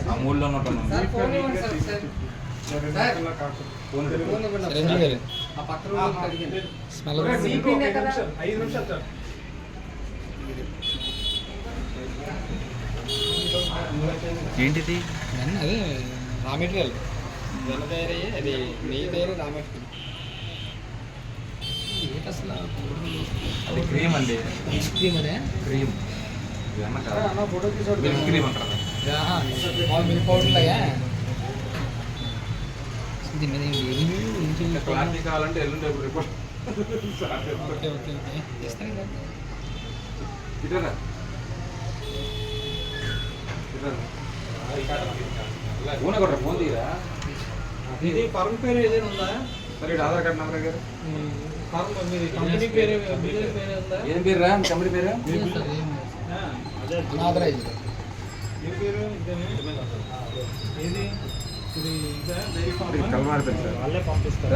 ఆ మూడులో ఉన్నట్టు ఏంటిది? అదే రా మెటీరియల్ వెన్న తయారయ్యే అది నెయ్యి తయారీ రా మెటీరియల్. ఏంటి అసలు అది క్రీమ్ అండి. క్రీమ్ అదే క్రీమ్ మిల్క్ క్రీమ్ అంటారు. మిల్క్ పౌడర్లాగా దీని మీద క్లారిటీ కావాలంటే ఎల్లుండి రిపోర్ట్ ఓకే ఓకే ఓకే ఇస్తాను కదా. ఇటరా ఫోన్ కొట్టరా, ఫోన్ తీరా. ఇది ఫార్మ్ పేరు ఏదైనా ఉందా? సరే ఆధార్ కార్డు నెంబర్ దగ్గర కంపెనీ పేరు ఉందా? ఏం పేరు రా కంపెనీ పేరు? అనాథరైజ్ కలమారి సార్. వాళ్ళే పంపిస్తారు.